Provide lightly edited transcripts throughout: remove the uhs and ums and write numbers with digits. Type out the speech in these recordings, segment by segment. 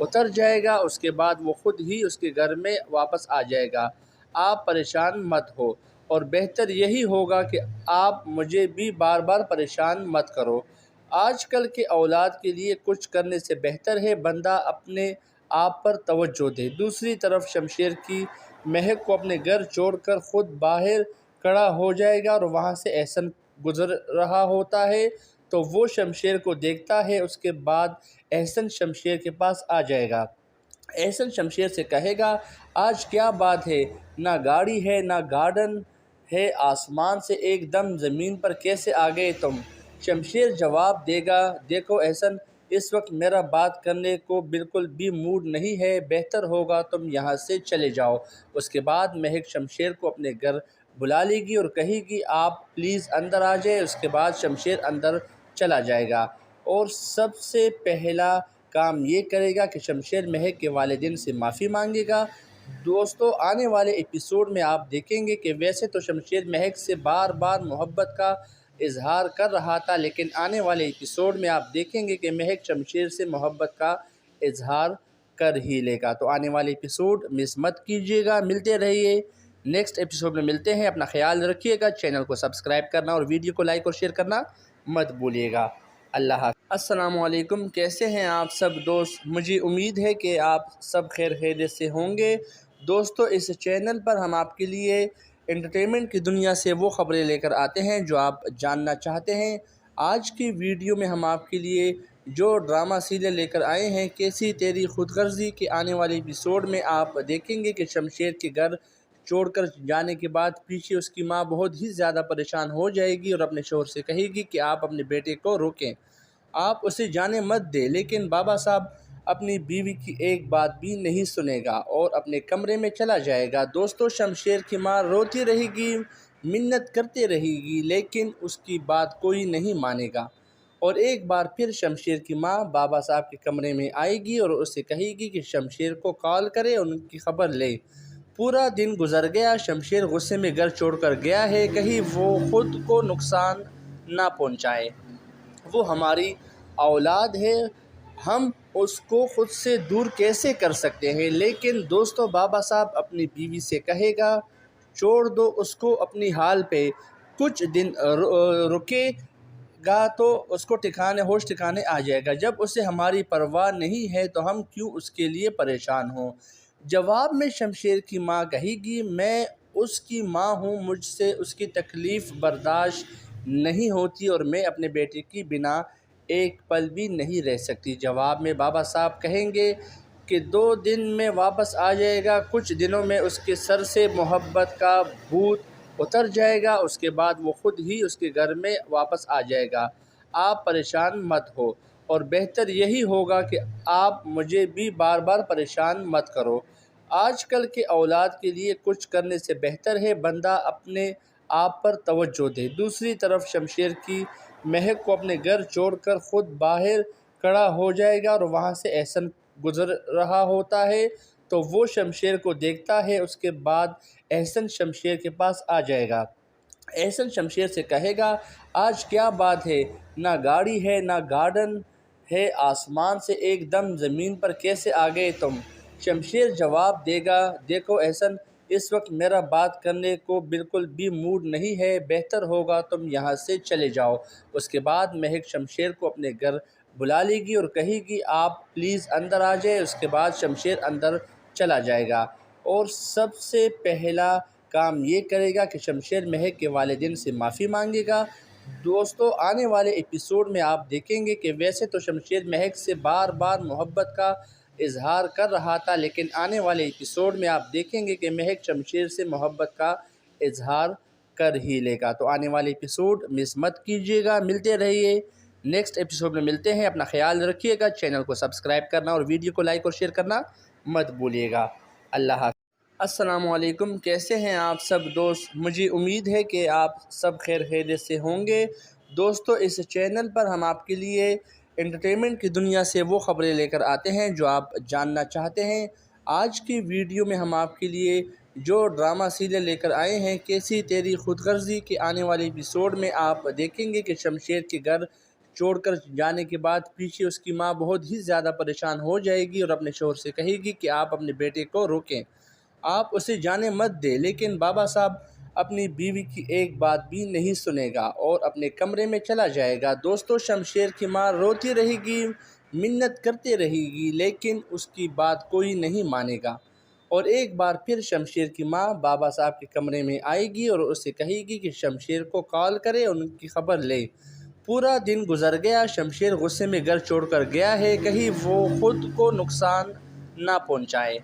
اتر جائے گا، اس کے بعد وہ خود ہی اس کے گھر میں واپس آ جائے گا۔ آپ پریشان مت ہو، اور بہتر یہی ہوگا کہ آپ مجھے بھی بار بار پریشان مت کرو۔ آج کل کے اولاد کے لیے کچھ کرنے سے بہتر ہے بندہ اپنے آپ پر توجہ دے۔ دوسری طرف شمشیر کی مہک کو اپنے گھر چھوڑ کر خود باہر کھڑا ہو جائے گا، اور وہاں سے احسن گزر رہا ہوتا ہے تو وہ شمشیر کو دیکھتا ہے۔ اس کے بعد احسن شمشیر کے پاس آ جائے گا۔ احسن شمشیر سے کہے گا، آج کیا بات ہے، نہ گاڑی ہے نہ گارڈن ہے، آسمان سے ایک دم زمین پر کیسے آ گئے تم؟ شمشیر جواب دے گا، دیکھو احسن، اس وقت میرا بات کرنے کو بالکل بھی موڈ نہیں ہے، بہتر ہوگا تم یہاں سے چلے جاؤ۔ اس کے بعد مہک شمشیر کو اپنے گھر بلا لے گی اور کہے گی، آپ پلیز اندر آ جائے۔ اس کے بعد شمشیر اندر چلا جائے گا، اور سب سے پہلا کام یہ کرے گا کہ شمشیر مہک کے والدین سے معافی مانگے گا۔ دوستو، آنے والے ایپیسوڈ میں آپ دیکھیں گے کہ ویسے تو شمشیر مہک سے بار بار محبت کا اظہار کر رہا تھا، لیکن آنے والے ایپیسوڈ میں آپ دیکھیں گے کہ مہک شمشیر سے محبت کا اظہار کر ہی لے گا۔ تو آنے والے ایپیسوڈ مس مت کیجیے گا، ملتے رہیے، نیکسٹ ایپیسوڈ میں ملتے ہیں۔ اپنا خیال رکھیے گا، چینل کو سبسکرائب کرنا اور ویڈیو کو لائک اور شیئر کرنا مت بھولیے گا۔ اللہ حافظ۔ السلام علیکم، کیسے ہیں آپ سب دوست؟ مجھے امید ہے کہ آپ سب خیر خیریت سے ہوں گے۔ دوستو، اس چینل پر ہم آپ کے لیے انٹرٹینمنٹ کی دنیا سے وہ خبریں لے کر آتے ہیں جو آپ جاننا چاہتے ہیں۔ آج کی ویڈیو میں ہم آپ کے لیے جو ڈرامہ سیریل لے کر آئے ہیں، کیسی تیری خود غرضی کے آنے والے ایپیسوڈ میں آپ دیکھیں گے کہ شمشیر کے گھر چھوڑ کر جانے کے بعد پیچھے اس کی ماں بہت ہی زیادہ پریشان ہو جائے گی اور اپنے شوہر سے کہے گی کہ آپ اپنے بیٹے کو روکیں، آپ اسے جانے مت دیں، لیکن بابا صاحب اپنی بیوی کی ایک بات بھی نہیں سنے گا اور اپنے کمرے میں چلا جائے گا۔ دوستو، شمشیر کی ماں روتی رہے گی، منت کرتے رہے گی، لیکن اس کی بات کوئی نہیں مانے گا، اور ایک بار پھر شمشیر کی ماں بابا صاحب کے کمرے میں آئے گی اور اسے کہے گی کہ شمشیر کو کال کرے اور ان کی خبر لے۔ پورا دن گزر گیا، شمشیر غصے میں گھر چھوڑ کر گیا ہے، کہیں وہ خود کو نقصان نہ پہنچائے۔ وہ ہماری اولاد ہے، ہم اس کو خود سے دور کیسے کر سکتے ہیں؟ لیکن دوستو، بابا صاحب اپنی بیوی سے کہے گا، چھوڑ دو اس کو اپنی حال پہ، کچھ دن رکے گا تو اس کو ہوش ٹھکانے آ جائے گا۔ جب اسے ہماری پرواہ نہیں ہے تو ہم کیوں اس کے لیے پریشان ہوں؟ جواب میں شمشیر کی ماں کہے گی، میں اس کی ماں ہوں، مجھ سے اس کی تکلیف برداشت نہیں ہوتی اور میں اپنے بیٹے کی بنا ایک پل بھی نہیں رہ سکتی۔ جواب میں بابا صاحب کہیں گے کہ 2 دن میں واپس آ جائے گا، کچھ دنوں میں اس کے سر سے محبت کا بھوت اتر جائے گا، اس کے بعد وہ خود ہی اس کے گھر میں واپس آ جائے گا۔ آپ پریشان مت ہو، اور بہتر یہی ہوگا کہ آپ مجھے بھی بار بار پریشان مت کرو۔ آج کل کے اولاد کے لیے کچھ کرنے سے بہتر ہے بندہ اپنے آپ پر توجہ دے۔ دوسری طرف شمشیر کی مہک کو اپنے گھر چھوڑ کر خود باہر کھڑا ہو جائے گا، اور وہاں سے احسن گزر رہا ہوتا ہے تو وہ شمشیر کو دیکھتا ہے۔ اس کے بعد احسن شمشیر کے پاس آ جائے گا۔ احسن شمشیر سے کہے گا، آج کیا بات ہے، نہ گاڑی ہے نہ گارڈن ہے، آسمان سے ایک دم زمین پر کیسے آ گئے تم؟ شمشیر جواب دے گا، دیکھو احسن، اس وقت میرا بات کرنے کو بالکل بھی موڈ نہیں ہے، بہتر ہوگا تم یہاں سے چلے جاؤ۔ اس کے بعد مہک شمشیر کو اپنے گھر بلا لے گی اور کہے گی، آپ پلیز اندر آ جائے۔ اس کے بعد شمشیر اندر چلا جائے گا، اور سب سے پہلا کام یہ کرے گا کہ شمشیر مہک کے والدین سے معافی مانگے گا۔ دوستو، آنے والے ایپیسوڈ میں آپ دیکھیں گے کہ ویسے تو شمشیر مہک سے بار بار محبت کا اظہار کر رہا تھا، لیکن آنے والے ایپیسوڈ میں آپ دیکھیں گے کہ مہک شمشیر سے محبت کا اظہار کر ہی لے گا۔ تو آنے والے ایپیسوڈ مس مت کیجیے گا، ملتے رہیے، نیکسٹ ایپیسوڈ میں ملتے ہیں۔ اپنا خیال رکھیے گا، چینل کو سبسکرائب کرنا اور ویڈیو کو لائک اور شیئر کرنا مت بھولیے گا۔ اللہ حافظ۔ السلام علیکم، کیسے ہیں آپ سب دوست؟ مجھے امید ہے کہ آپ سب خیر خیریت سے ہوں گے۔ دوستو، اس چینل پر ہم آپ کے لیے انٹرٹینمنٹ کی دنیا سے وہ خبریں لے کر آتے ہیں جو آپ جاننا چاہتے ہیں۔ آج کی ویڈیو میں ہم آپ کے لیے جو ڈرامہ سیریل لے کر آئے ہیں، کیسی تیری خود غرضی کے آنے والے ایپیسوڈ میں آپ دیکھیں گے کہ شمشیر کے گھر چھوڑ کر جانے کے بعد پیچھے اس کی ماں بہت ہی زیادہ پریشان ہو جائے گی اور اپنے شوہر سے کہے گی کہ آپ اپنے بیٹے کو روکیں، آپ اسے جانے مت دیں۔ لیکن بابا صاحب اپنی بیوی کی ایک بات بھی نہیں سنے گا اور اپنے کمرے میں چلا جائے گا۔ دوستو، شمشیر کی ماں روتی رہے گی، منت کرتے رہے گی، لیکن اس کی بات کوئی نہیں مانے گا۔ اور ایک بار پھر شمشیر کی ماں بابا صاحب کے کمرے میں آئے گی اور اسے کہے گی کہ شمشیر کو کال کرے اور ان کی خبر لے۔ پورا دن گزر گیا، شمشیر غصے میں گھر چھوڑ کر گیا ہے، کہیں وہ خود کو نقصان نہ پہنچائے۔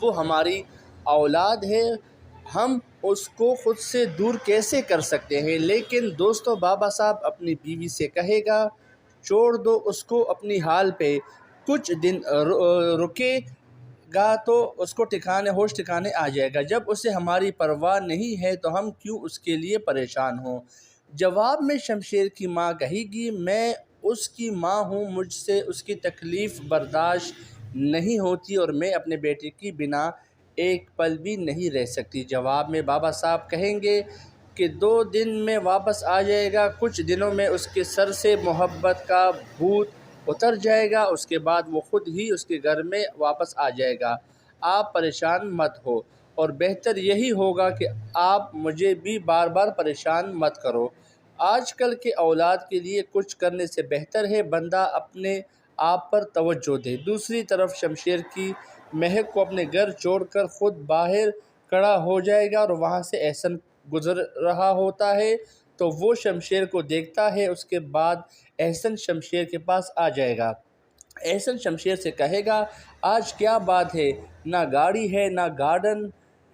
وہ ہماری اولاد ہے، ہم اس کو خود سے دور کیسے کر سکتے ہیں؟ لیکن دوستو، بابا صاحب اپنی بیوی سے کہے گا چھوڑ دو اس کو اپنی حال پہ، کچھ دن رکے گا تو اس کو ہوش ٹھکانے آ جائے گا۔ جب اسے ہماری پرواہ نہیں ہے تو ہم کیوں اس کے لیے پریشان ہوں؟ جواب میں شمشیر کی ماں کہے گی میں اس کی ماں ہوں، مجھ سے اس کی تکلیف برداشت نہیں ہوتی اور میں اپنے بیٹے کی بنا ایک پل بھی نہیں رہ سکتی۔ جواب میں بابا صاحب کہیں گے کہ 2 دن میں واپس آ جائے گا، کچھ دنوں میں اس کے سر سے محبت کا بھوت اتر جائے گا، اس کے بعد وہ خود ہی اس کے گھر میں واپس آ جائے گا۔ آپ پریشان مت ہو، اور بہتر یہی ہوگا کہ آپ مجھے بھی بار بار پریشان مت کرو۔ آج کل کے اولاد کے لیے کچھ کرنے سے بہتر ہے بندہ اپنے آپ پر توجہ دے۔ دوسری طرف شمشیر کی مہک کو اپنے گھر چھوڑ کر خود باہر کھڑا ہو جائے گا اور وہاں سے احسن گزر رہا ہوتا ہے تو وہ شمشیر کو دیکھتا ہے۔ اس کے بعد احسن شمشیر کے پاس آ جائے گا۔ احسن شمشیر سے کہے گا آج کیا بات ہے، نہ گاڑی ہے نہ گارڈن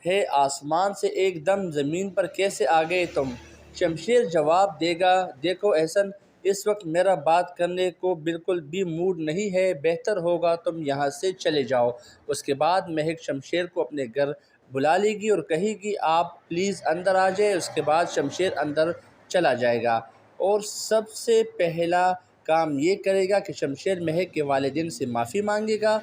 ہے، آسمان سے ایک دم زمین پر کیسے آ گئے تم؟ شمشیر جواب دے گا دیکھو احسن، اس وقت میرا بات کرنے کو بالکل بھی موڈ نہیں ہے، بہتر ہوگا تم یہاں سے چلے جاؤ۔ اس کے بعد مہک شمشیر کو اپنے گھر بلا لے گی اور کہے گی آپ پلیز اندر آ جائے۔ اس کے بعد شمشیر اندر چلا جائے گا اور سب سے پہلا کام یہ کرے گا کہ شمشیر مہک کے والدین سے معافی مانگے گا۔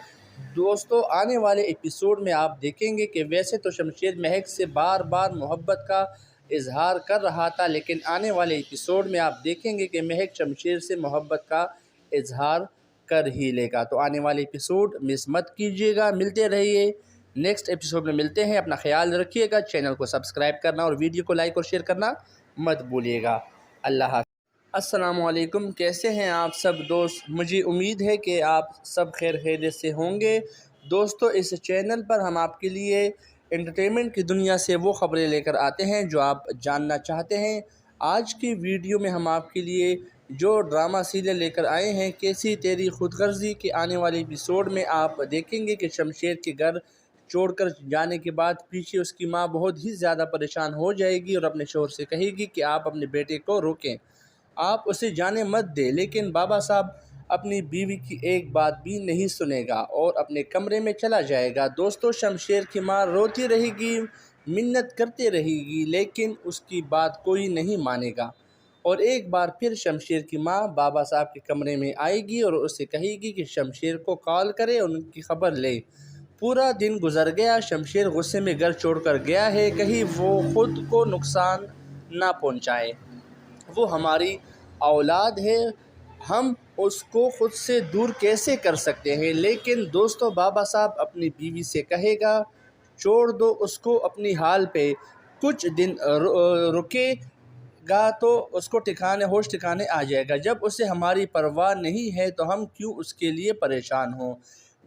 دوستو، آنے والے ایپیسوڈ میں آپ دیکھیں گے کہ ویسے تو شمشیر مہک سے بار بار محبت کا اظہار کر رہا تھا، لیکن آنے والے ایپیسوڈ میں آپ دیکھیں گے کہ مہک شمشیر سے محبت کا اظہار کر ہی لے گا۔ تو آنے والے ایپیسوڈ مس مت کیجیے گا، ملتے رہیے، نیکسٹ ایپیسوڈ میں ملتے ہیں۔ اپنا خیال رکھیے گا، چینل کو سبسکرائب کرنا اور ویڈیو کو لائک اور شیئر کرنا مت بھولیے گا۔ اللہ حافظ۔ السلام علیکم، کیسے ہیں آپ سب دوست؟ مجھے امید ہے کہ آپ سب خیر خیریت سے ہوں گے۔ دوستو، اس چینل پر ہم آپ کے لیے انٹرٹینمنٹ کی دنیا سے وہ خبریں لے کر آتے ہیں جو آپ جاننا چاہتے ہیں۔ آج کی ویڈیو میں ہم آپ کے لیے جو ڈرامہ سیریل لے کر آئے ہیں کیسی تیری خود غرضی کے آنے والے ایپیسوڈ میں آپ دیکھیں گے کہ شمشیر کے گھر چھوڑ کر جانے کے بعد پیچھے اس کی ماں بہت ہی زیادہ پریشان ہو جائے گی اور اپنے شوہر سے کہے گی کہ آپ اپنے بیٹے کو روکیں، آپ اسے جانے مت دیں۔ لیکن بابا صاحب اپنی بیوی کی ایک بات بھی نہیں سنے گا اور اپنے کمرے میں چلا جائے گا۔ دوستو، شمشیر کی ماں روتی رہے گی، منت کرتے رہے گی، لیکن اس کی بات کوئی نہیں مانے گا۔ اور ایک بار پھر شمشیر کی ماں بابا صاحب کے کمرے میں آئے گی اور اسے کہے گی کہ شمشیر کو کال کرے اور ان کی خبر لے۔ پورا دن گزر گیا، شمشیر غصے میں گھر چھوڑ کر گیا ہے، کہیں وہ خود کو نقصان نہ پہنچائے۔ وہ ہماری اولاد ہے، ہم اس کو خود سے دور کیسے کر سکتے ہیں؟ لیکن دوستو، بابا صاحب اپنی بیوی سے کہے گا چھوڑ دو اس کو اپنی حال پہ، کچھ دن رکے گا تو اس کو ہوش ٹھکانے آ جائے گا۔ جب اسے ہماری پرواہ نہیں ہے تو ہم کیوں اس کے لیے پریشان ہوں؟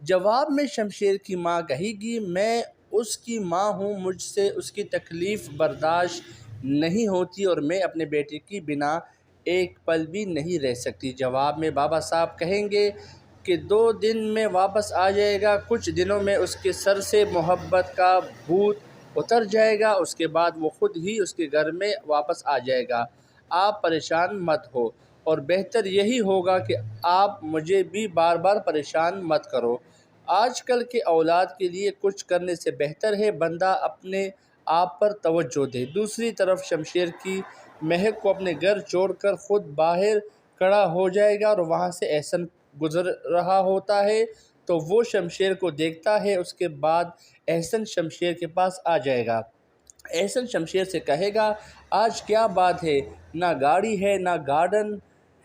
جواب میں شمشیر کی ماں کہے گی میں اس کی ماں ہوں، مجھ سے اس کی تکلیف برداشت نہیں ہوتی اور میں اپنے بیٹے کی بنا ایک پل بھی نہیں رہ سکتی۔ جواب میں بابا صاحب کہیں گے کہ 2 دن میں واپس آ جائے گا، کچھ دنوں میں اس کے سر سے محبت کا بھوت اتر جائے گا، اس کے بعد وہ خود ہی اس کے گھر میں واپس آ جائے گا۔ آپ پریشان مت ہو، اور بہتر یہی ہوگا کہ آپ مجھے بھی بار بار پریشان مت کرو۔ آج کل کے اولاد کے لیے کچھ کرنے سے بہتر ہے بندہ اپنے آپ پر توجہ دے۔ دوسری طرف شمشیر کی مہک کو اپنے گھر چھوڑ کر خود باہر کھڑا ہو جائے گا اور وہاں سے احسن گزر رہا ہوتا ہے تو وہ شمشیر کو دیکھتا ہے۔ اس کے بعد احسن شمشیر کے پاس آ جائے گا۔ احسن شمشیر سے کہے گا آج کیا بات ہے، نہ گاڑی ہے نہ گارڈن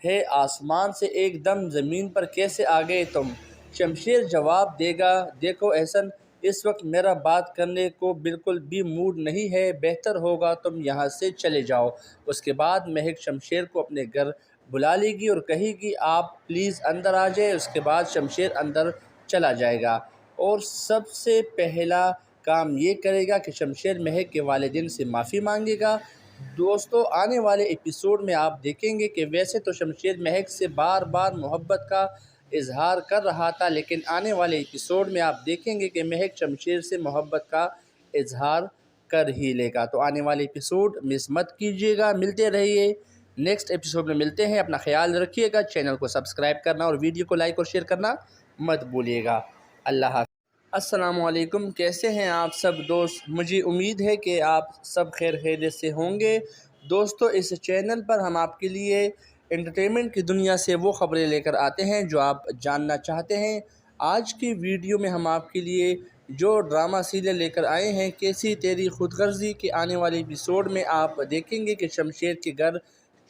ہے آسمان سے ایک دم زمین پر کیسے آ گئے تم؟ شمشیر جواب دے گا دیکھو احسن، اس وقت میرا بات کرنے کو بالکل بھی موڈ نہیں ہے، بہتر ہوگا تم یہاں سے چلے جاؤ۔ اس کے بعد مہک شمشیر کو اپنے گھر بلا لے گی اور کہے گی آپ پلیز اندر آ جائے۔ اس کے بعد شمشیر اندر چلا جائے گا اور سب سے پہلا کام یہ کرے گا کہ شمشیر مہک کے والدین سے معافی مانگے گا۔ دوستو آنے والے ایپیسوڈ میں آپ دیکھیں گے کہ ویسے تو شمشیر مہک سے بار بار محبت کا اظہار کر رہا تھا، لیکن آنے والے ایپیسوڈ میں آپ دیکھیں گے کہ مہک شمشیر سے محبت کا اظہار کر ہی لے گا۔ تو آنے والے ایپیسوڈ مس مت کیجیے گا، ملتے رہیے نیکسٹ ایپیسوڈ میں ملتے ہیں۔ اپنا خیال رکھیے گا، چینل کو سبسکرائب کرنا اور ویڈیو کو لائک اور شیئر کرنا مت بھولیے گا۔ اللہ حافظ۔ السلام علیکم، کیسے ہیں آپ سب دوست؟ مجھے امید ہے کہ آپ سب خیر خیریت سے ہوں گے۔ دوستو اس چینل پر ہم آپ کے لیے انٹرٹینمنٹ کی دنیا سے وہ خبریں لے کر آتے ہیں جو آپ جاننا چاہتے ہیں۔ آج کی ویڈیو میں ہم آپ کے لیے جو ڈرامہ سیریل لے کر آئے ہیں کیسی تیری خود غرضی کے آنے والے ایپیسوڈ میں آپ دیکھیں گے کہ شمشیر کے گھر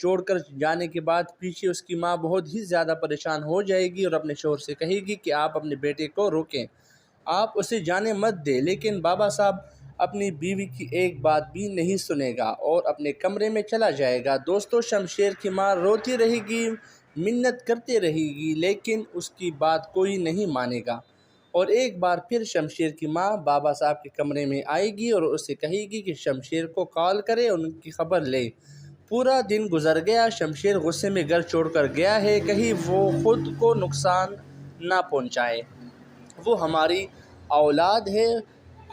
چھوڑ کر جانے کے بعد پیچھے اس کی ماں بہت ہی زیادہ پریشان ہو جائے گی اور اپنے شوہر سے کہے گی کہ آپ اپنے بیٹے کو روکیں، آپ اسے جانے مت دیں، لیکن بابا صاحب اپنی بیوی کی ایک بات بھی نہیں سنے گا اور اپنے کمرے میں چلا جائے گا۔ دوستو شمشیر کی ماں روتی رہے گی، منت کرتے رہے گی، لیکن اس کی بات کوئی نہیں مانے گا اور ایک بار پھر شمشیر کی ماں بابا صاحب کے کمرے میں آئے گی اور اسے کہے گی کہ شمشیر کو کال کرے اور ان کی خبر لے۔ پورا دن گزر گیا، شمشیر غصے میں گھر چھوڑ کر گیا ہے، کہیں وہ خود کو نقصان نہ پہنچائے۔ وہ ہماری اولاد ہے،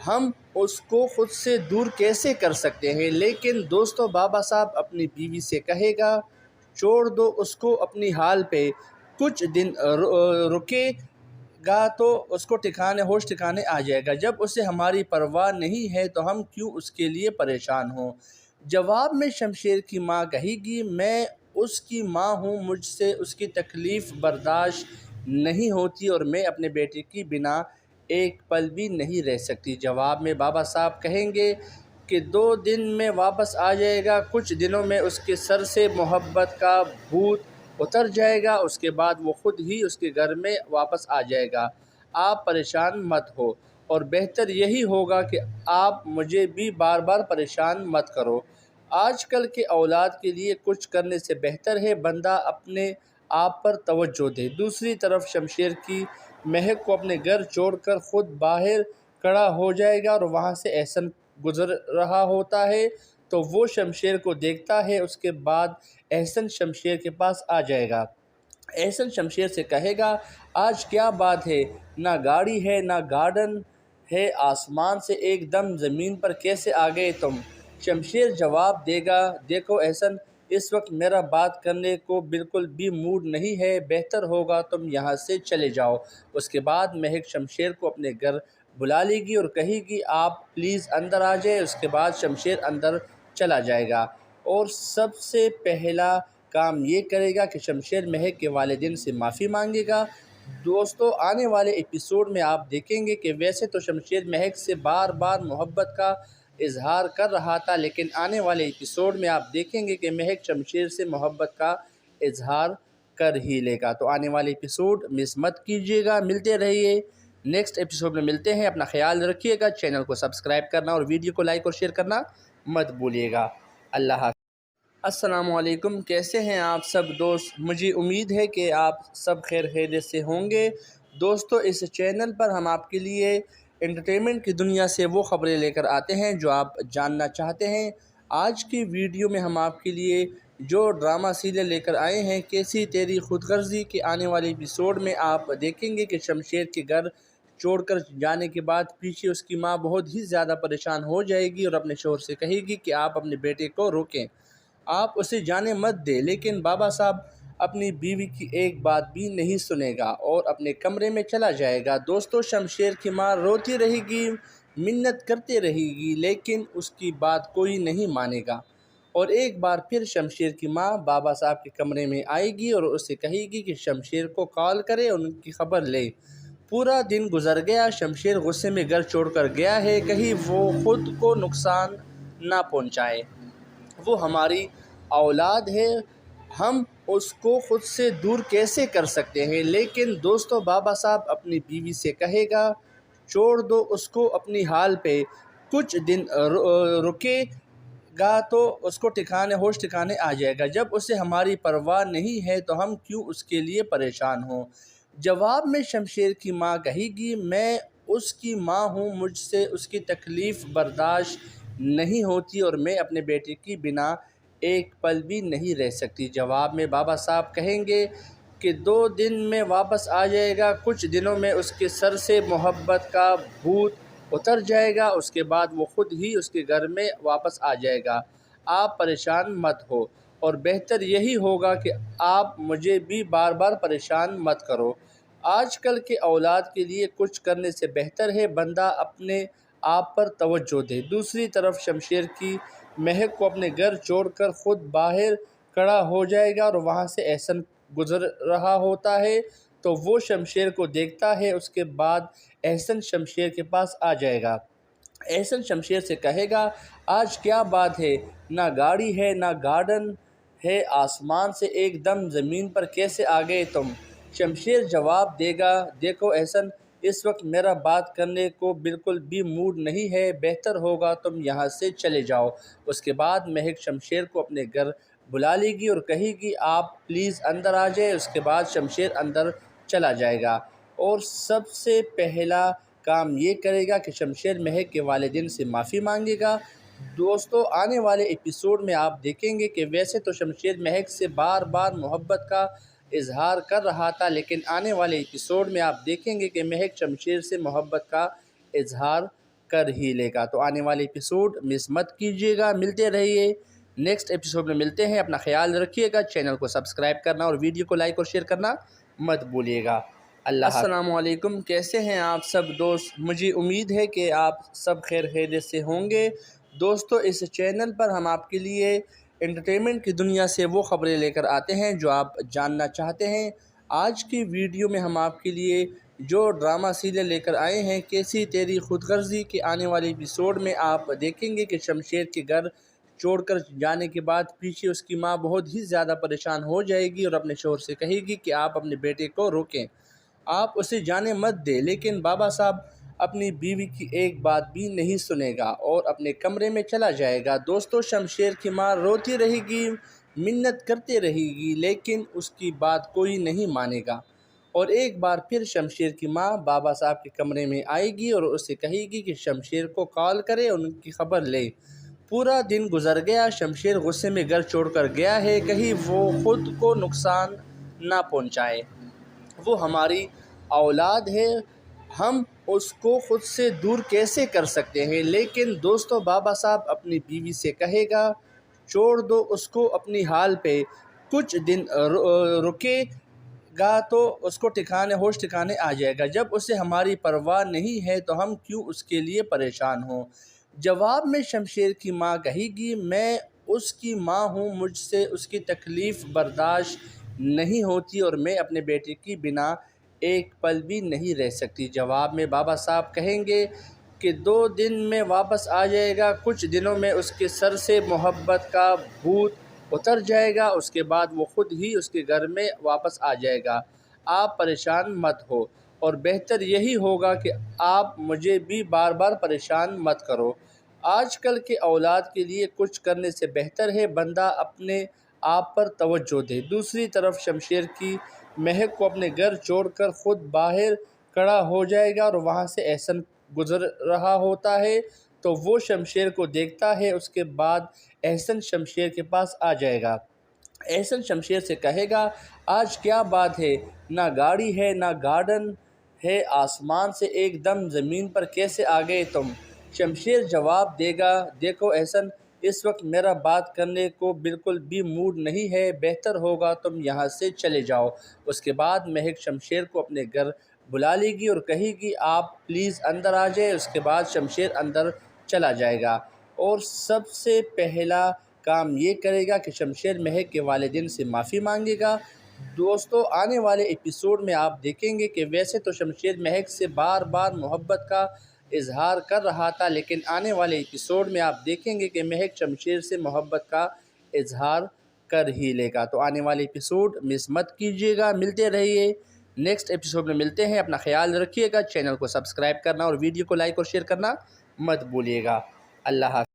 ہم اس کو خود سے دور کیسے کر سکتے ہیں؟ لیکن دوستو بابا صاحب اپنی بیوی سے کہے گا چھوڑ دو اس کو اپنی حال پہ، کچھ دن رکے گا تو اس کو ہوش ٹھکانے آ جائے گا۔ جب اسے ہماری پرواہ نہیں ہے تو ہم کیوں اس کے لیے پریشان ہوں؟ جواب میں شمشیر کی ماں کہے گی میں اس کی ماں ہوں، مجھ سے اس کی تکلیف برداشت نہیں ہوتی اور میں اپنے بیٹے کی بنا ایک پل بھی نہیں رہ سکتی۔ جواب میں بابا صاحب کہیں گے کہ 2 دن میں واپس آ جائے گا، کچھ دنوں میں اس کے سر سے محبت کا بھوت اتر جائے گا، اس کے بعد وہ خود ہی اس کے گھر میں واپس آ جائے گا۔ آپ پریشان مت ہو اور بہتر یہی ہوگا کہ آپ مجھے بھی بار بار پریشان مت کرو۔ آج کل کے اولاد کے لیے کچھ کرنے سے بہتر ہے بندہ اپنے آپ پر توجہ دے۔ دوسری طرف شمشیر کی مہک کو اپنے گھر چھوڑ کر خود باہر کھڑا ہو جائے گا اور وہاں سے احسن گزر رہا ہوتا ہے تو وہ شمشیر کو دیکھتا ہے۔ اس کے بعد احسن شمشیر کے پاس آ جائے گا۔ احسن شمشیر سے کہے گا آج کیا بات ہے، نہ گاڑی ہے نہ گارڈن ہے، آسمان سے ایک دم زمین پر کیسے آ گئے تم؟ شمشیر جواب دے گا دیکھو احسن، اس وقت میرا بات کرنے کو بالکل بھی موڈ نہیں ہے، بہتر ہوگا تم یہاں سے چلے جاؤ۔ اس کے بعد مہک شمشیر کو اپنے گھر بلا لے گی اور کہے گی آپ پلیز اندر آ جائے۔ اس کے بعد شمشیر اندر چلا جائے گا اور سب سے پہلا کام یہ کرے گا کہ شمشیر مہک کے والدین سے معافی مانگے گا۔ دوستو آنے والے ایپیسوڈ میں آپ دیکھیں گے کہ ویسے تو شمشیر مہک سے بار بار محبت کا اظہار کر رہا تھا، لیکن آنے والے ایپیسوڈ میں آپ دیکھیں گے کہ مہک شمشیر سے محبت کا اظہار کر ہی لے گا۔ تو آنے والے ایپیسوڈ مس مت کیجیے گا، ملتے رہیے نیکسٹ ایپیسوڈ میں ملتے ہیں۔ اپنا خیال رکھیے گا، چینل کو سبسکرائب کرنا اور ویڈیو کو لائک اور شیئر کرنا مت بھولیے گا۔ اللہ حافظ۔ السلام علیکم، کیسے ہیں آپ سب دوست؟ مجھے امید ہے کہ آپ سب خیر خیریت سے ہوں گے۔ دوستو اس چینل پر ہم آپ کے لیے انٹرٹینمنٹ کی دنیا سے وہ خبریں لے کر آتے ہیں جو آپ جاننا چاہتے ہیں۔ آج کی ویڈیو میں ہم آپ کے لیے جو ڈرامہ سیریل لے کر آئے ہیں کیسی تیری خود غرضی کے آنے والے ایپیسوڈ میں آپ دیکھیں گے کہ شمشیر کے گھر چھوڑ کر جانے کے بعد پیچھے اس کی ماں بہت ہی زیادہ پریشان ہو جائے گی اور اپنے شوہر سے کہے گی کہ آپ اپنے بیٹے کو روکیں، آپ اسے جانے مت دیں، لیکن بابا صاحب اپنی بیوی کی ایک بات بھی نہیں سنے گا اور اپنے کمرے میں چلا جائے گا۔ دوستو شمشیر کی ماں روتی رہے گی، منت کرتے رہے گی، لیکن اس کی بات کوئی نہیں مانے گا اور ایک بار پھر شمشیر کی ماں بابا صاحب کے کمرے میں آئے گی اور اسے کہے گی کہ شمشیر کو کال کرے اور ان کی خبر لے۔ پورا دن گزر گیا، شمشیر غصے میں گھر چھوڑ کر گیا ہے، کہیں وہ خود کو نقصان نہ پہنچائے۔ وہ ہماری اولاد ہے، ہم اس کو خود سے دور کیسے کر سکتے ہیں، لیکن دوستو بابا صاحب اپنی بیوی سے کہے گا چھوڑ دو اس کو اپنی حال پہ، کچھ دن رکے گا تو اس کو ہوش ٹھکانے آ جائے گا، جب اسے ہماری پرواہ نہیں ہے تو ہم کیوں اس کے لیے پریشان ہوں۔ جواب میں شمشیر کی ماں کہے گی میں اس کی ماں ہوں، مجھ سے اس کی تکلیف برداشت نہیں ہوتی اور میں اپنے بیٹے کی بنا ایک پل بھی نہیں رہ سکتی۔ جواب میں بابا صاحب کہیں گے کہ 2 دن میں واپس آ جائے گا، کچھ دنوں میں اس کے سر سے محبت کا بھوت اتر جائے گا، اس کے بعد وہ خود ہی اس کے گھر میں واپس آ جائے گا۔ آپ پریشان مت ہو، اور بہتر یہی ہوگا کہ آپ مجھے بھی بار بار پریشان مت کرو۔ آج کل کے اولاد کے لیے کچھ کرنے سے بہتر ہے بندہ اپنے آپ پر توجہ دے۔ دوسری طرف شمشیر کی مہک کو اپنے گھر چھوڑ کر خود باہر کھڑا ہو جائے گا اور وہاں سے احسن گزر رہا ہوتا ہے تو وہ شمشیر کو دیکھتا ہے۔ اس کے بعد احسن شمشیر کے پاس آ جائے گا۔ احسن شمشیر سے کہے گا آج کیا بات ہے، نہ گاڑی ہے نہ گارڈن ہے، آسمان سے ایک دم زمین پر کیسے آ گئے تم؟ شمشیر جواب دے گا دیکھو احسن، اس وقت میرا بات کرنے کو بالکل بھی موڈ نہیں ہے، بہتر ہوگا تم یہاں سے چلے جاؤ۔ اس کے بعد مہک شمشیر کو اپنے گھر بلا لے گی اور کہے گی آپ پلیز اندر آ جائے۔ اس کے بعد شمشیر اندر چلا جائے گا اور سب سے پہلا کام یہ کرے گا کہ شمشیر مہک کے والدین سے معافی مانگے گا۔ دوستو آنے والے ایپیسوڈ میں آپ دیکھیں گے کہ ویسے تو شمشیر مہک سے بار بار محبت کا اظہار کر رہا تھا، لیکن آنے والے ایپیسوڈ میں آپ دیکھیں گے کہ مہک شمشیر سے محبت کا اظہار کر ہی لے گا۔ تو آنے والے ایپیسوڈ مس مت کیجیے گا، ملتے رہیے نیکسٹ ایپیسوڈ میں ملتے ہیں۔ اپنا خیال رکھیے گا، چینل کو سبسکرائب کرنا اور ویڈیو کو لائک اور شیئر کرنا مت بھولیے گا۔ السلام علیکم، کیسے ہیں آپ سب دوست؟ مجھے امید ہے کہ آپ سب خیر خیریت سے ہوں گے۔ دوستو اس چینل پر ہم آپ کے لیے انٹرٹینمنٹ کی دنیا سے وہ خبریں لے کر آتے ہیں جو آپ جاننا چاہتے ہیں۔ آج کی ویڈیو میں ہم آپ کے لیے جو ڈرامہ سیریل لے کر آئے ہیں کیسی تیری خود غرضی کے آنے والے ایپیسوڈ میں آپ دیکھیں گے کہ شمشیر کے گھر چھوڑ کر جانے کے بعد پیچھے اس کی ماں بہت ہی زیادہ پریشان ہو جائے گی اور اپنے شوہر سے کہے گی کہ آپ اپنے بیٹے کو روکیں، آپ اسے جانے مت دیں، لیکن بابا صاحب اپنی بیوی کی ایک بات بھی نہیں سنے گا اور اپنے کمرے میں چلا جائے گا۔ دوستو شمشیر کی ماں روتی رہے گی، منت کرتے رہے گی، لیکن اس کی بات کوئی نہیں مانے گا، اور ایک بار پھر شمشیر کی ماں بابا صاحب کے کمرے میں آئے گی اور اسے کہے گی کہ شمشیر کو کال کرے اور ان کی خبر لے۔ پورا دن گزر گیا، شمشیر غصے میں گھر چھوڑ کر گیا ہے، کہیں وہ خود کو نقصان نہ پہنچائے، وہ ہماری اولاد ہے، ہم اس کو خود سے دور کیسے کر سکتے ہیں، لیکن دوستو بابا صاحب اپنی بیوی سے کہے گا چھوڑ دو اس کو اپنی حال پہ، کچھ دن رکے گا تو اس کو ہوش ٹھکانے آ جائے گا، جب اسے ہماری پرواہ نہیں ہے تو ہم کیوں اس کے لیے پریشان ہوں۔ جواب میں شمشیر کی ماں کہے گی میں اس کی ماں ہوں، مجھ سے اس کی تکلیف برداشت نہیں ہوتی اور میں اپنے بیٹے کی بنا ایک پل بھی نہیں رہ سکتی۔ جواب میں بابا صاحب کہیں گے کہ 2 دن میں واپس آ جائے گا، کچھ دنوں میں اس کے سر سے محبت کا بھوت اتر جائے گا، اس کے بعد وہ خود ہی اس کے گھر میں واپس آ جائے گا۔ آپ پریشان مت ہو، اور بہتر یہی ہوگا کہ آپ مجھے بھی بار بار پریشان مت کرو۔ آج کل کے اولاد کے لیے کچھ کرنے سے بہتر ہے بندہ اپنے آپ پر توجہ دے۔ دوسری طرف شمشیر کی مہک کو اپنے گھر چھوڑ کر خود باہر کھڑا ہو جائے گا اور وہاں سے احسن گزر رہا ہوتا ہے تو وہ شمشیر کو دیکھتا ہے۔ اس کے بعد احسن شمشیر کے پاس آ جائے گا۔ احسن شمشیر سے کہے گا آج کیا بات ہے، نہ گاڑی ہے نہ گارڈن ہے، آسمان سے ایک دم زمین پر کیسے آ گئے تم؟ شمشیر جواب دے گا دیکھو احسن، اس وقت میرا بات کرنے کو بالکل بھی موڈ نہیں ہے، بہتر ہوگا تم یہاں سے چلے جاؤ۔ اس کے بعد مہک شمشیر کو اپنے گھر بلا لے گی اور کہے گی آپ پلیز اندر آ جائے۔ اس کے بعد شمشیر اندر چلا جائے گا اور سب سے پہلا کام یہ کرے گا کہ شمشیر مہک کے والدین سے معافی مانگے گا۔ دوستو آنے والے ایپیسوڈ میں آپ دیکھیں گے کہ ویسے تو شمشیر مہک سے بار بار محبت کا اظہار کر رہا تھا، لیکن آنے والے ایپیسوڈ میں آپ دیکھیں گے کہ مہک شمشیر سے محبت کا اظہار کر ہی لے گا۔ تو آنے والے ایپیسوڈ مس مت کیجیے گا، ملتے رہیے، نیکسٹ ایپیسوڈ میں ملتے ہیں۔ اپنا خیال رکھیے گا، چینل کو سبسکرائب کرنا اور ویڈیو کو لائک اور شیئر کرنا مت بھولیے گا۔ اللہ حافظ۔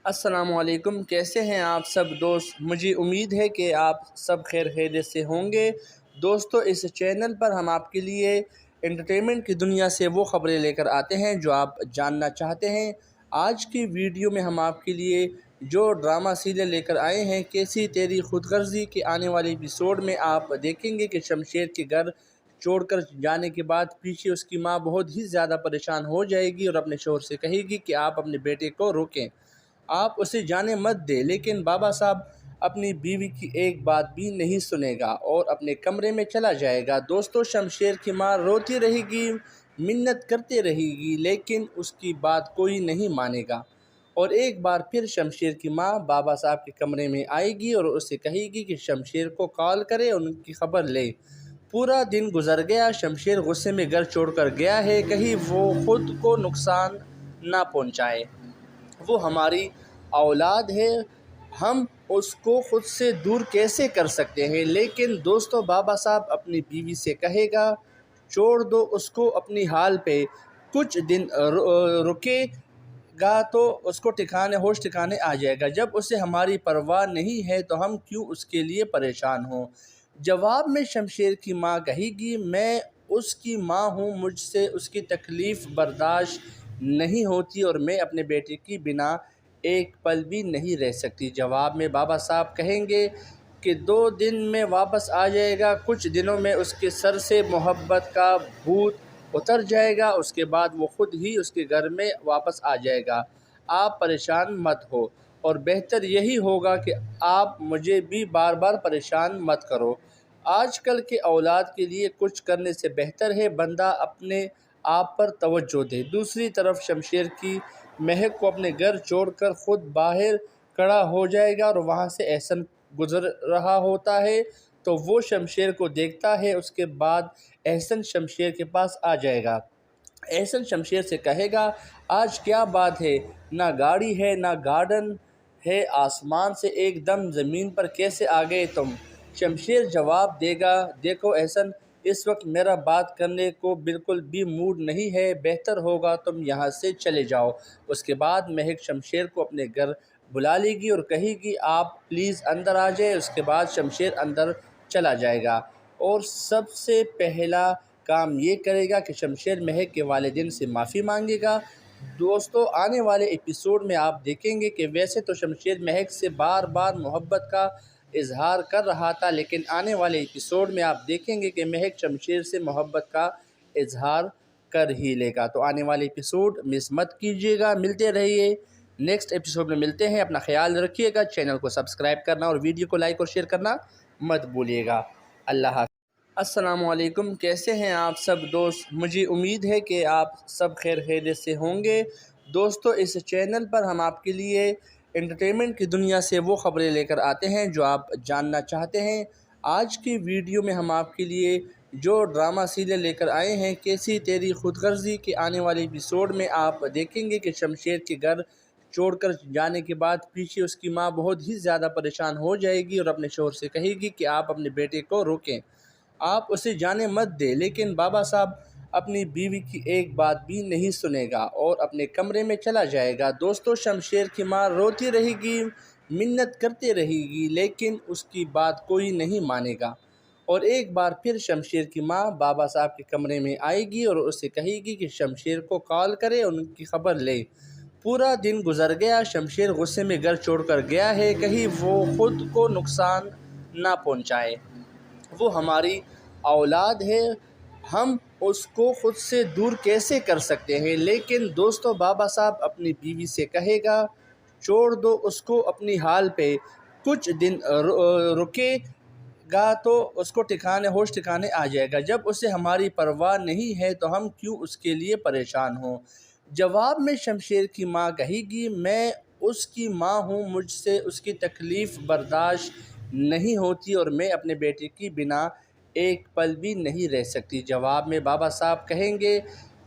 السلام علیکم، کیسے ہیں آپ سب دوست؟ مجھے امید ہے کہ آپ سب خیر خیریت سے ہوں گے۔ دوستو، اس چینل پر ہم آپ کے لیے انٹرٹینمنٹ کی دنیا سے وہ خبریں لے کر آتے ہیں جو آپ جاننا چاہتے ہیں۔ آج کی ویڈیو میں ہم آپ کے لیے جو ڈرامہ سیریل لے کر آئے ہیں، کیسی تیری خود غرضی کے آنے والے ایپیسوڈ میں آپ دیکھیں گے کہ شمشیر کے گھر چھوڑ کر جانے کے بعد پیچھے اس کی ماں بہت ہی زیادہ پریشان ہو جائے گی اور اپنے شوہر سے کہے گی کہ آپ اپنے بیٹے کو روکیں، آپ اسے جانے مت دیں۔ لیکن بابا صاحب اپنی بیوی کی ایک بات بھی نہیں سنے گا اور اپنے کمرے میں چلا جائے گا۔ دوستو، شمشیر کی ماں روتی رہے گی، منت کرتے رہے گی، لیکن اس کی بات کوئی نہیں مانے گا۔ اور ایک بار پھر شمشیر کی ماں بابا صاحب کے کمرے میں آئے گی اور اسے کہے گی کہ شمشیر کو کال کرے اور ان کی خبر لے۔ پورا دن گزر گیا، شمشیر غصے میں گھر چھوڑ کر گیا ہے، کہیں وہ خود کو نقصان نہ پہنچائے۔ وہ ہماری اولاد ہے، ہم اس کو خود سے دور کیسے کر سکتے ہیں؟ لیکن دوستو، بابا صاحب اپنی بیوی سے کہے گا چھوڑ دو اس کو اپنی حال پہ، کچھ دن رکے گا تو اس کو ہوش ٹھکانے آ جائے گا۔ جب اسے ہماری پرواہ نہیں ہے تو ہم کیوں اس کے لیے پریشان ہوں؟ جواب میں شمشیر کی ماں کہے گی میں اس کی ماں ہوں، مجھ سے اس کی تکلیف برداشت نہیں ہوتی اور میں اپنے بیٹے کی بنا ایک پل بھی نہیں رہ سکتی۔ جواب میں بابا صاحب کہیں گے کہ 2 دن میں واپس آ جائے گا، کچھ دنوں میں اس کے سر سے محبت کا بھوت اتر جائے گا، اس کے بعد وہ خود ہی اس کے گھر میں واپس آ جائے گا۔ آپ پریشان مت ہو اور بہتر یہی ہوگا کہ آپ مجھے بھی بار بار پریشان مت کرو۔ آج کل کے اولاد کے لیے کچھ کرنے سے بہتر ہے بندہ اپنے آپ پر توجہ دے۔ دوسری طرف شمشیر کی مہک کو اپنے گھر چھوڑ کر خود باہر کھڑا ہو جائے گا اور وہاں سے احسن گزر رہا ہوتا ہے تو وہ شمشیر کو دیکھتا ہے۔ اس کے بعد احسن شمشیر کے پاس آ جائے گا۔ احسن شمشیر سے کہے گا آج کیا بات ہے، نہ گاڑی ہے نہ گارڈن ہے، آسمان سے ایک دم زمین پر کیسے آ گئے تم؟ شمشیر جواب دے گا دیکھو احسن، اس وقت میرا بات کرنے کو بالکل بھی موڈ نہیں ہے، بہتر ہوگا تم یہاں سے چلے جاؤ۔ اس کے بعد مہک شمشیر کو اپنے گھر بلا لے گی اور کہے گی آپ پلیز اندر آ جائے۔ اس کے بعد شمشیر اندر چلا جائے گا اور سب سے پہلا کام یہ کرے گا کہ شمشیر مہک کے والدین سے معافی مانگے گا۔ دوستو، آنے والے ایپیسوڈ میں آپ دیکھیں گے کہ ویسے تو شمشیر مہک سے بار بار محبت کا اظہار کر رہا تھا، لیکن آنے والے ایپیسوڈ میں آپ دیکھیں گے کہ مہک شمشیر سے محبت کا اظہار کر ہی لے گا۔ تو آنے والے ایپیسوڈ مس مت کیجیے گا، ملتے رہیے، نیکسٹ ایپیسوڈ میں ملتے ہیں۔ اپنا خیال رکھیے گا، چینل کو سبسکرائب کرنا اور ویڈیو کو لائک اور شیئر کرنا مت بھولیے گا۔ اللہ حافظ۔ السلام علیکم، کیسے ہیں آپ سب دوست؟ مجھے امید ہے کہ آپ سب خیر خیریت سے ہوں گے۔ دوستو، اس چینل پر ہم آپ کے لیے انٹرٹینمنٹ کی دنیا سے وہ خبریں لے کر آتے ہیں جو آپ جاننا چاہتے ہیں۔ آج کی ویڈیو میں ہم آپ کے لیے جو ڈرامہ سیریل لے کر آئے ہیں، کیسی تیری خود غرضی کے آنے والے ایپیسوڈ میں آپ دیکھیں گے کہ شمشیر کے گھر چھوڑ کر جانے کے بعد پیچھے اس کی ماں بہت ہی زیادہ پریشان ہو جائے گی اور اپنے شوہر سے کہے گی کہ آپ اپنے بیٹے کو روکیں، آپ اسے جانے مت دیں۔ لیکن بابا صاحب اپنی بیوی کی ایک بات بھی نہیں سنے گا اور اپنے کمرے میں چلا جائے گا۔ دوستو، شمشیر کی ماں روتی رہے گی، منت کرتے رہے گی، لیکن اس کی بات کوئی نہیں مانے گا۔ اور ایک بار پھر شمشیر کی ماں بابا صاحب کے کمرے میں آئے گی اور اسے کہے گی کہ شمشیر کو کال کرے اور ان کی خبر لے۔ پورا دن گزر گیا، شمشیر غصے میں گھر چھوڑ کر گیا ہے، کہیں وہ خود کو نقصان نہ پہنچائے۔ وہ ہماری اولاد ہے، ہم اس کو خود سے دور کیسے کر سکتے ہیں؟ لیکن دوستو، بابا صاحب اپنی بیوی سے کہے گا چھوڑ دو اس کو اپنی حال پہ، کچھ دن رکے گا تو اس کو ہوش ٹھکانے آ جائے گا۔ جب اسے ہماری پرواہ نہیں ہے تو ہم کیوں اس کے لیے پریشان ہوں؟ جواب میں شمشیر کی ماں کہے گی میں اس کی ماں ہوں، مجھ سے اس کی تکلیف برداشت نہیں ہوتی اور میں اپنے بیٹے کی بنا ایک پل بھی نہیں رہ سکتی۔ جواب میں بابا صاحب کہیں گے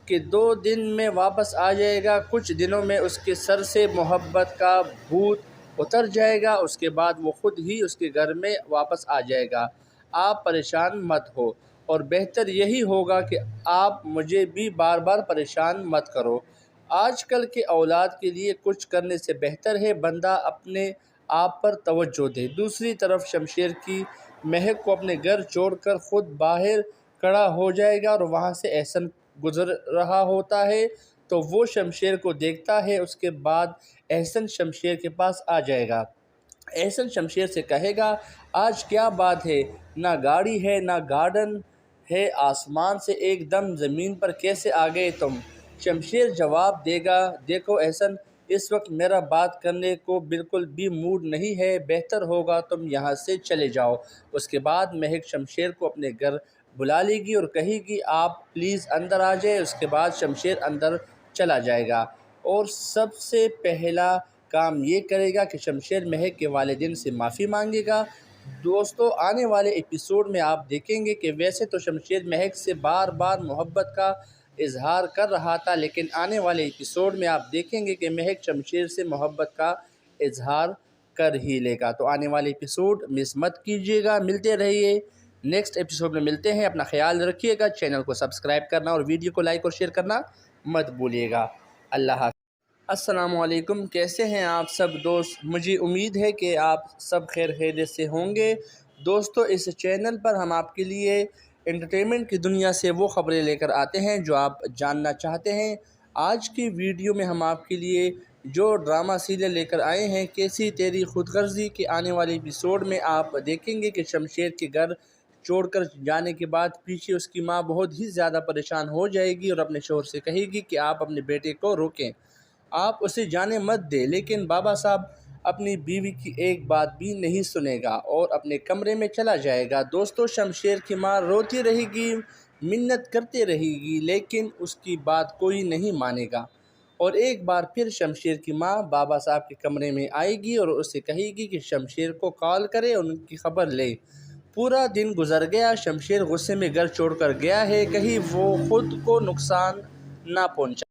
کہ 2 دن میں واپس آ جائے گا، کچھ دنوں میں اس کے سر سے محبت کا بھوت اتر جائے گا، اس کے بعد وہ خود ہی اس کے گھر میں واپس آ جائے گا۔ آپ پریشان مت ہو، اور بہتر یہی ہوگا کہ آپ مجھے بھی بار بار پریشان مت کرو۔ آج کل کے اولاد کے لیے کچھ کرنے سے بہتر ہے بندہ اپنے آپ پر توجہ دے۔ دوسری طرف شمشیر کی مہک کو اپنے گھر چھوڑ کر خود باہر کھڑا ہو جائے گا، اور وہاں سے احسن گزر رہا ہوتا ہے تو وہ شمشیر کو دیکھتا ہے۔ اس کے بعد احسن شمشیر کے پاس آ جائے گا۔ احسن شمشیر سے کہے گا، آج کیا بات ہے، نہ گاڑی ہے نہ گارڈن ہے، آسمان سے ایک دم زمین پر کیسے آ گئے تم؟ شمشیر جواب دے گا، دیکھو احسن، اس وقت میرا بات کرنے کو بالکل بھی موڈ نہیں ہے، بہتر ہوگا تم یہاں سے چلے جاؤ۔ اس کے بعد مہک شمشیر کو اپنے گھر بلا لے گی اور کہے گی، آپ پلیز اندر آ جائے۔ اس کے بعد شمشیر اندر چلا جائے گا، اور سب سے پہلا کام یہ کرے گا کہ شمشیر مہک کے والدین سے معافی مانگے گا۔ دوستو، آنے والے ایپیسوڈ میں آپ دیکھیں گے کہ ویسے تو شمشیر مہک سے بار بار محبت کا اظہار کر رہا تھا، لیکن آنے والے ایپیسوڈ میں آپ دیکھیں گے کہ مہک شمشیر سے محبت کا اظہار کر ہی لے گا۔ تو آنے والے ایپیسوڈ مس مت کیجیے گا، ملتے رہیے، نیکسٹ ایپیسوڈ میں ملتے ہیں۔ اپنا خیال رکھیے گا، چینل کو سبسکرائب کرنا اور ویڈیو کو لائک اور شیئر کرنا مت بھولیے گا۔ اللہ حافظ۔ السلام علیکم، کیسے ہیں آپ سب دوست؟ مجھے امید ہے کہ آپ سب خیر خیریت سے ہوں گے۔ دوستو، اس چینل پر ہم آپ کے لیے انٹرٹینمنٹ کی دنیا سے وہ خبریں لے کر آتے ہیں جو آپ جاننا چاہتے ہیں۔ آج کی ویڈیو میں ہم آپ کے لیے جو ڈرامہ سیریل لے کر آئے ہیں، کیسی تیری خود غرضی کے آنے والے ایپیسوڈ میں آپ دیکھیں گے کہ شمشیر کے گھر چھوڑ کر جانے کے بعد پیچھے اس کی ماں بہت ہی زیادہ پریشان ہو جائے گی اور اپنے شوہر سے کہے گی کہ آپ اپنے بیٹے کو روکیں، آپ اسے جانے مت دیں، لیکن بابا صاحب اپنی بیوی کی ایک بات بھی نہیں سنے گا اور اپنے کمرے میں چلا جائے گا۔ دوستو، شمشیر کی ماں روتی رہے گی، منت کرتے رہے گی، لیکن اس کی بات کوئی نہیں مانے گا، اور ایک بار پھر شمشیر کی ماں بابا صاحب کے کمرے میں آئے گی اور اسے کہے گی کہ شمشیر کو کال کرے اور ان کی خبر لے۔ پورا دن گزر گیا، شمشیر غصے میں گھر چھوڑ کر گیا ہے، کہیں وہ خود کو نقصان نہ پہنچا۔